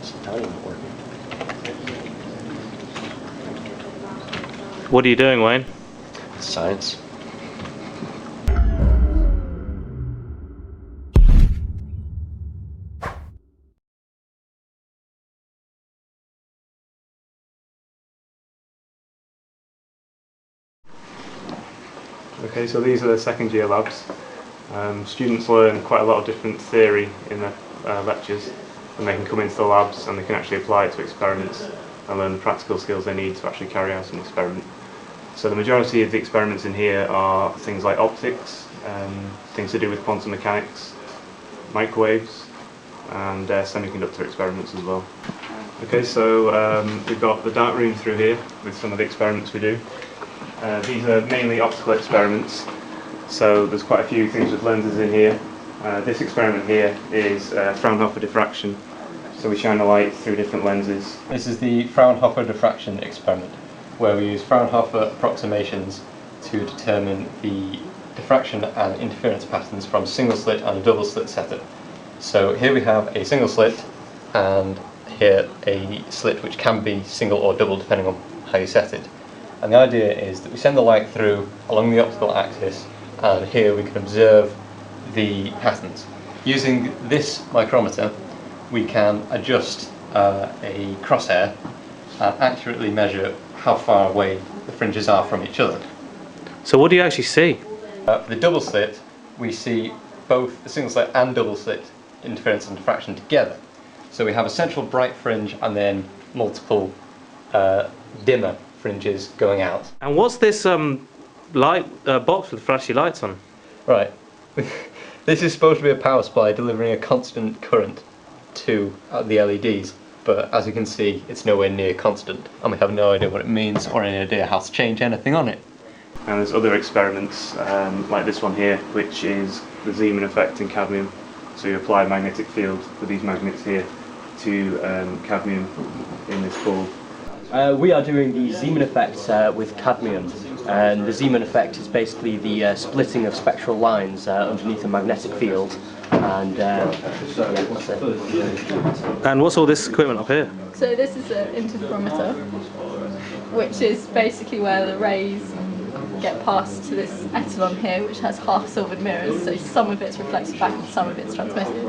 It's totally not working. What are you doing, Wayne? It's science. Okay, so these are the second year labs. Students learn quite a lot of different theory in their lectures, and they can come into the labs and they can actually apply it to experiments and learn the practical skills they need to actually carry out an experiment. So the majority of the experiments in here are things like optics, things to do with quantum mechanics, microwaves, and semiconductor experiments as well. Okay, so we've got the dark room through here with some of the experiments we do. These are mainly optical experiments, so there's quite a few things with lenses in here. This experiment here is Fraunhofer diffraction, so we shine a light through different lenses. This is the Fraunhofer diffraction experiment, where we use Fraunhofer approximations to determine the diffraction and interference patterns from single slit and a double slit setup. So here we have a single slit, and here a slit which can be single or double depending on how you set it. And the idea is that we send the light through along the optical axis, and here we can observe the patterns. Using this micrometer, we can adjust a crosshair and accurately measure how far away the fringes are from each other. So what do you actually see? For the double slit, we see both the single slit and double slit interference and diffraction together. So we have a central bright fringe and then multiple dimmer fringes going out. And what's this light box with flashy lights on? Right. This is supposed to be a power supply delivering a constant current to the LEDs, but as you can see, it's nowhere near constant, and we have no idea what it means or any idea how to change anything on it. And there's other experiments like this one here, which is the Zeeman effect in cadmium. So you apply a magnetic field with these magnets here to cadmium in this bulb. We are doing the Zeeman effect with cadmium, and the Zeeman effect is basically the splitting of spectral lines underneath a magnetic field. And that's it. And what's all this equipment up here? So this is an interferometer, which is basically where the rays get passed to this echelon here, which has half silvered mirrors, so some of it's reflected back and some of it's transmitted.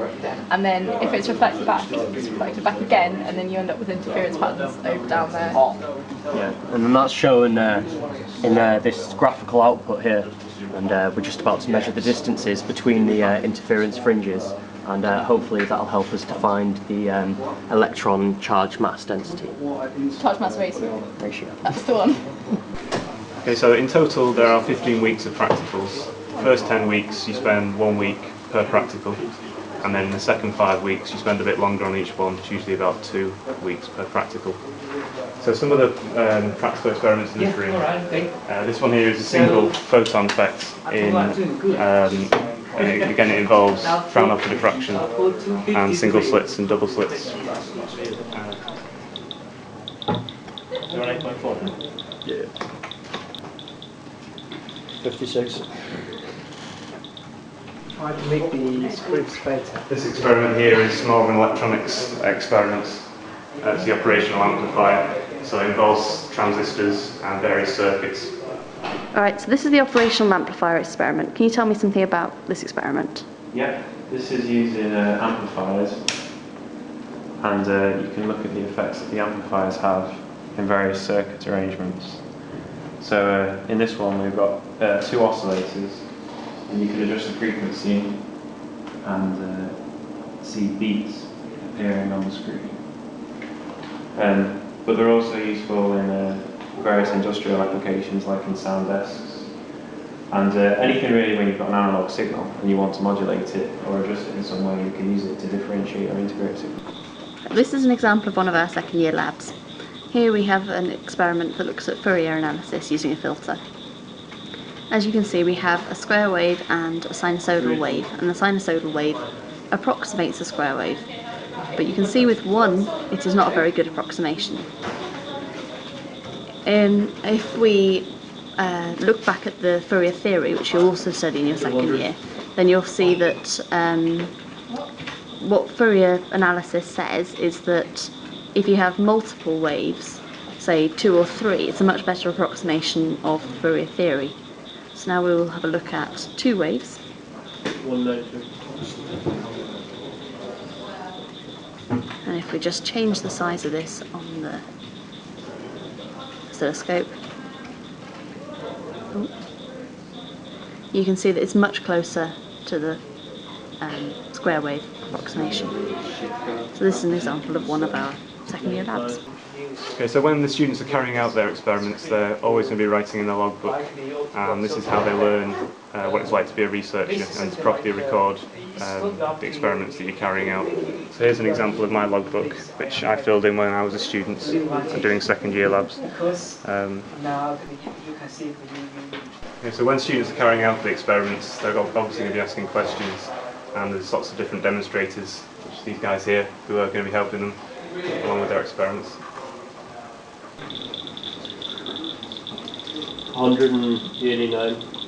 And then if it's reflected back, it's reflected back again, and then you end up with interference patterns over down there. Yeah, and then that's shown in this graphical output here, and we're just about to measure the distances between the interference fringes, and hopefully that'll help us to find the electron charge mass density. Charge mass ratio. That's the one. Okay, so in total there are 15 weeks of practicals. First 10 weeks you spend 1 week per practical, and then in the second 5 weeks you spend a bit longer on each one. It's usually about 2 weeks per practical. So some of the practical experiments in this room. This one here is a single photon effect in, again it involves Fraunhofer diffraction and single slits and double slits. You're on 8.4? Yeah. 56. Try to make the scripts better. This experiment here is more of an electronics experiment. It's the operational amplifier, so it involves transistors and various circuits. Alright, so this is the operational amplifier experiment. Can you tell me something about this experiment? Yeah, this is using amplifiers, and you can look at the effects that the amplifiers have in various circuit arrangements. So in this one we've got 2 oscillators, and you can adjust the frequency and see beats appearing on the screen. But they're also useful in various industrial applications like in sound desks, and anything really when you've got an analog signal and you want to modulate it or adjust it in some way, you can use it to differentiate or integrate signals. This is an example of one of our second year labs. Here we have an experiment that looks at Fourier analysis using a filter. As you can see, we have a square wave and a sinusoidal wave, and the sinusoidal wave approximates a square wave. But you can see with one, it is not a very good approximation. If we look back at the Fourier theory, which you'll also study in your second year, then you'll see that what Fourier analysis says is that if you have multiple waves, say 2 or 3, it's a much better approximation of the Fourier theory. So now we will have a look at 2 waves. And if we just change the size of this on the oscilloscope, you can see that it's much closer to the square wave approximation. So this is an example of one of our second year labs. Okay, so when the students are carrying out their experiments, they're always going to be writing in the logbook, and this is how they learn what it's like to be a researcher and to properly record the experiments that you're carrying out. So here's an example of my logbook, which I filled in when I was a student doing second year labs. Okay, so when students are carrying out the experiments, they're obviously going to be asking questions, and there's lots of different demonstrators, which these guys here, who are going to be helping them along with their experiments. 189.